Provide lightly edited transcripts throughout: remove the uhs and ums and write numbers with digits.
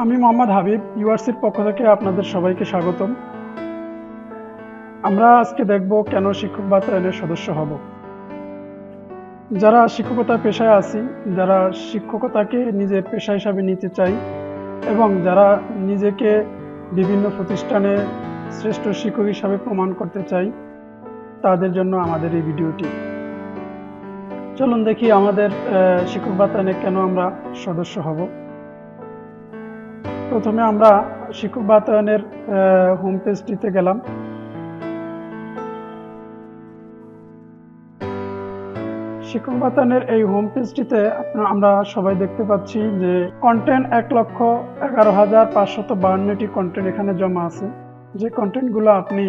আমি মোহাম্মদ হাবিব, ইউআরসির পক্ষ থেকে আপনাদের সবাইকে স্বাগতম। আমরা আজকে দেখব কেন শিক্ষক বাতায়নের সদস্য হব। যারা শিক্ষকতা পেশায় আছি, যারা শিক্ষকতাকে নিজের পেশা হিসাবে নিতে চাই এবং যারা নিজেকে বিভিন্ন প্রতিষ্ঠানে শ্রেষ্ঠ শিক্ষক হিসাবে প্রমাণ করতে চাই, তাদের জন্য আমাদের এই ভিডিওটি। চলুন দেখি আমাদের শিক্ষক বাতায়নে কেন আমরা সদস্য হব। প্রথমে আমরা শিক্ষক বাতায়নের হোম পেজটিতে গেলাম। শিক্ষক বাতায়নের এই হোম পেজটিতে আমরা সবাই দেখতে পাচ্ছি যে কন্টেন্ট ১,১১,৫৫২টি কন্টেন্ট এখানে জমা আছে। যে কন্টেন্টগুলো আপনি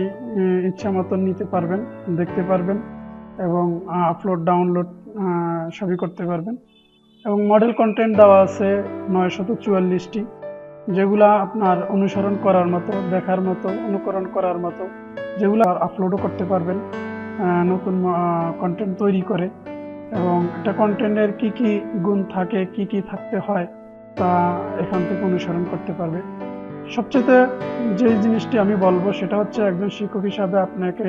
ইচ্ছা মতন নিতে পারবেন, দেখতে পারবেন এবং আপলোড ডাউনলোড সবই করতে পারবেন। এবং মডেল কন্টেন্ট দেওয়া আছে ৯৪৪টি, যেগুলা আপনার অনুসরণ করার মতো, দেখার মতো, অনুকরণ করার মতো, যেগুলো আপলোডও করতে পারবেন নতুন কন্টেন্ট তৈরি করে। এবং একটা কন্টেন্টের কি কি গুণ থাকে, কি কি থাকতে হয়, তা এখান থেকে অনুসরণ করতে পারবে। সবচেয়ে যে জিনিসটি আমি বলবো সেটা হচ্ছে একজন শিক্ষক হিসাবে আপনাকে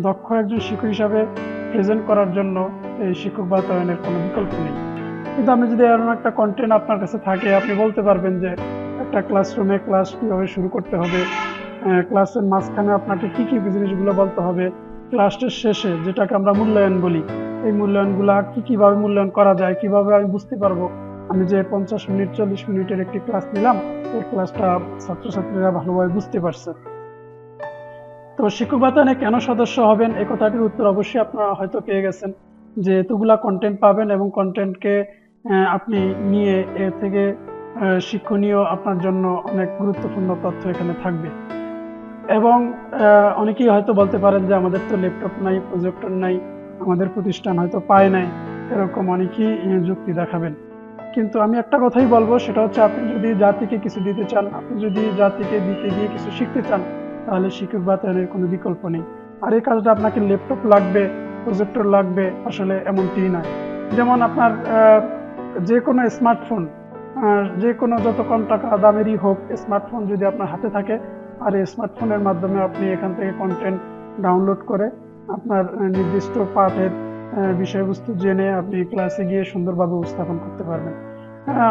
দক্ষ একজন শিক্ষক হিসাবে প্রেজেন্ট করার জন্য এই শিক্ষক বাতায়নের কোনো বিকল্প নেই। কিন্তু আপনি যদি এরকম একটা কন্টেন্ট আপনার কাছে থাকে, আপনি বলতে পারবেন যে একটা ক্লাসরুমে ক্লাস কীভাবে শুরু করতে হবে, ক্লাসের মাঝখানে আপনাকে কি কি জিনিসগুলো বলতে হবে, ক্লাসের শেষে যেটাকে আমরা মূল্যায়ন বলি, এই মূল্যায়নগুলা কিভাবে মূল্যায়ন করা যায়, কিভাবে আমি বুঝতে পারবো আমি যে 50 মিনিট 40 মিনিটের একটি ক্লাস নিলাম, এই ক্লাসটা ছাত্রছাত্রীরা ভালোভাবে বুঝতে পারছে। তো শিক্ষক বাতায়নে কেন সদস্য হবেন, এই কথাটির উত্তর অবশ্যই আপনারা হয়তো পেয়ে গেছেন যে এতগুলা কন্টেন্ট পাবেন এবং কন্টেন্টকে আপনি নিয়ে এর থেকে শিক্ষণীয় আপনার জন্য অনেক গুরুত্বপূর্ণ তথ্য এখানে থাকবে। এবং অনেকেই হয়তো বলতে পারেন যে আমাদের তো ল্যাপটপ নাই, প্রজেক্টর নাই, আমাদের প্রতিষ্ঠান হয়তো পায় নাই, এরকম অনেকেই যুক্তি দেখাবেন। কিন্তু আমি একটা কথাই বলবো, সেটা হচ্ছে আপনি যদি জাতিকে কিছু দিতে চান, আপনি যদি জাতিকে দিতে গিয়ে কিছু শিখতে চান, তাহলে শিক্ষক বাতায়নের কোনো বিকল্প নেই। আর এই কাজটা আপনাকে ল্যাপটপ লাগবে, প্রজেক্টর লাগবে, আসলে এমনটি নয়। যেমন আপনার যে কোনো স্মার্টফোন, যে কোনো যত কম টাকা দামেরই হোক, স্মার্টফোন যদি আপনার হাতে থাকে, আর এই স্মার্টফোনের মাধ্যমে আপনি এখান থেকে কন্টেন্ট ডাউনলোড করে আপনার নির্দিষ্ট পাঠের বিষয়বস্তু জেনে আপনি ক্লাসে গিয়ে সুন্দরভাবে উপস্থাপন করতে পারবেন।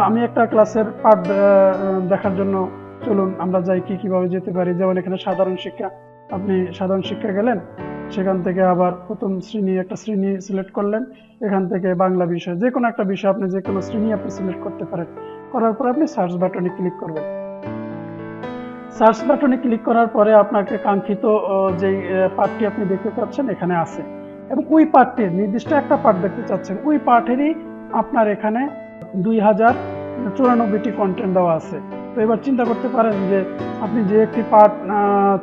আমি একটা ক্লাসের পাঠ দেখার জন্য চলুন আমরা যাই, কিভাবে যেতে পারি। যেমন এখানে সাধারণ শিক্ষা, আপনি সাধারণ শিক্ষা গেলেন, সেখান থেকে আবার প্রথম শ্রেণী একটা শ্রেণী সিলেক্ট করলেন, এখান থেকে বাংলা বিষয়, যে কোনো একটা বিষয় আপনি যে কোনো শ্রেণী আপনি সিলেক্ট করতে পারেন। করার পর আপনি সার্চ বাটনে ক্লিক করবেন। সার্চ বাটনে ক্লিক করার পরে আপনাকে কাঙ্ক্ষিত যে পাঠটি আপনি দেখতে পাচ্ছেন এখানে আছে, এবং ওই পাঠটির নির্দিষ্ট একটা পাঠ দেখতে চাচ্ছেন, ওই পাঠেরই আপনার এখানে 2094টি কন্টেন্ট দেওয়া আছে। তো এবার চিন্তা করতে পারেন যে আপনি যে একটি পাঠ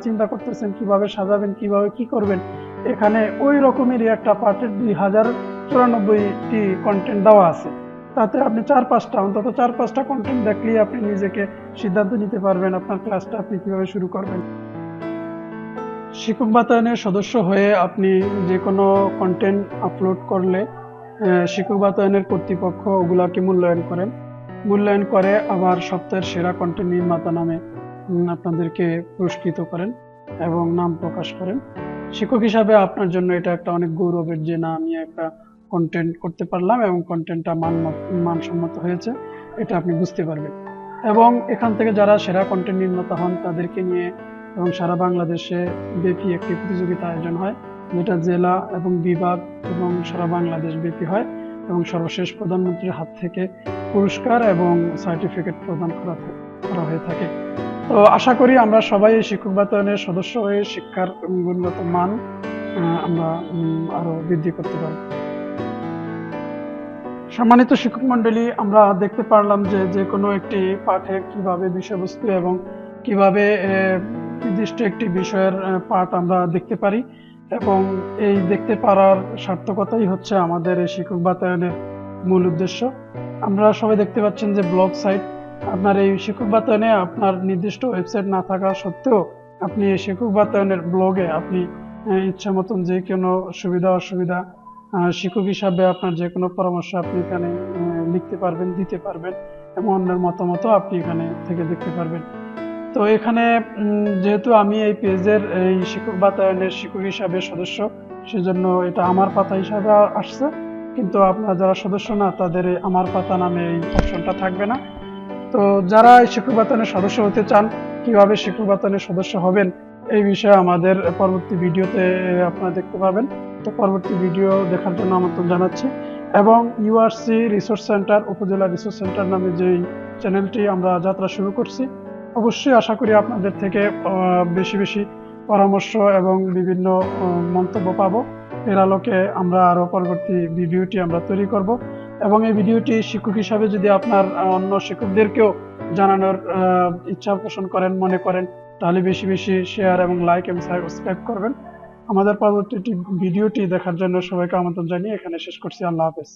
চিন্তা করতেছেন কিভাবে সাজাবেন, কিভাবে কি করবেন, এখানে ওই রকমেরই একটা পাঠের 2094টি কন্টেন্ট দেওয়া আছে। তাতে আপনি অন্তত চার পাঁচটা কন্টেন্ট দেখলেই আপনি নিজেকে সিদ্ধান্ত নিতে পারবেন আপনার ক্লাসটা আপনি কিভাবে শুরু করবেন। শিক্ষক বাতায়নের সদস্য হয়ে আপনি যে কোনো কন্টেন্ট আপলোড করলে শিক্ষক বাতায়নের কর্তৃপক্ষ ওগুলাকে মূল্যায়ন করে আবার সপ্তাহের সেরা কন্টেন্ট নির্মাতা নামে আপনাদেরকে পুরস্কৃত করেন এবং নাম প্রকাশ করেন। শিক্ষক হিসাবে আপনার জন্য এটা একটা অনেক গৌরবের যে না, আমি একটা কন্টেন্ট করতে পারলাম এবং কন্টেন্টটা মানসম্মত হয়েছে, এটা আপনি বুঝতে পারবেন। এবং এখান থেকে যারা সেরা কন্টেন্ট নির্মাতা হন তাদেরকে নিয়ে এবং সারা বাংলাদেশে ব্যাপী একটি প্রতিযোগিতা আয়োজন হয়, যেটা জেলা এবং বিভাগ এবং সারা বাংলাদেশ ব্যাপী হয়, এবং সর্বশেষ প্রধানমন্ত্রীর হাত থেকে পুরস্কার এবং সার্টিফিকেট প্রদান করা হয়ে থাকে। তো আশা করি আমরা সবাই শিক্ষক বাতায়নের সদস্য হয়ে শিক্ষার গুণগত মান আমরা আরো বৃদ্ধি করতে পারব। সম্মানিত শিক্ষক মন্ডলী, আমরা দেখতে পারলাম যে যে কোনো একটি পাঠে কিভাবে বিষয়বস্তু এবং কিভাবে নির্দিষ্ট একটি বিষয়ের পাঠ আমরা দেখতে পারি, এবং এই দেখতে পারার সার্থকতাই হচ্ছে আমাদের এই শিক্ষক বাতায়নের মূল উদ্দেশ্য। আমরা সবাই দেখতে পাচ্ছেন যে ব্লগ সাইট, আপনার এই শিক্ষক বাতায়নে আপনার নির্দিষ্ট ওয়েবসাইট না থাকা সত্ত্বেও আপনি এই শিক্ষক বাতায়নের ব্লগে আপনি ইচ্ছা মতন যে কোনো সুবিধা অসুবিধা, শিক্ষক হিসাবে আপনার যে কোনো পরামর্শ আপনি এখানে লিখতে পারবেন, দিতে পারবেন, এবং অন্যের মতামতও আপনি এখানে থেকে দেখতে পারবেন। তো এখানে যেহেতু আমি এই পেজের এই শিক্ষক বাতায়নের শিক্ষক হিসাবে সদস্য, সেজন্য এটা আমার পাতা হিসাবে আসছে। কিন্তু আপনারা যারা সদস্য না, তাদের এই আমার পাতা নামে এই অপশনটা থাকবে না। তো যারা এই শিক্ষক বাতায়নের সদস্য হতে চান, কিভাবে শিক্ষক বাতায়নের সদস্য হবেন, এই বিষয়ে আমাদের পরবর্তী ভিডিওতে আপনারা দেখতে পাবেন। তো পরবর্তী ভিডিও দেখার জন্য আমন্ত্রণ জানাচ্ছি। এবং ইউআরসি রিসোর্স সেন্টার, উপজেলা রিসোর্স সেন্টার নামে যেই চ্যানেলটি আমরা যাত্রা শুরু করছি, অবশ্যই আশা করি আপনাদের থেকে বেশি বেশি পরামর্শ এবং বিভিন্ন মন্তব্য পাবো। এর আলোকে আমরা আরো পরবর্তী ভিডিওটি আমরা তৈরি করব। এবং এই ভিডিওটি শিক্ষক হিসাবে যদি আপনার অন্য শিক্ষকদেরকেও জানানোর ইচ্ছা পোষণ করেন, মনে করেন, তাহলে বেশি বেশি শেয়ার এবং লাইক এবং সাবস্ক্রাইব করবেন। আমাদের পরবর্তী ভিডিওটি দেখার জন্য সবাইকে আমন্ত্রণ জানিয়ে এখানে শেষ করছি। আল্লাহ হাফেজ।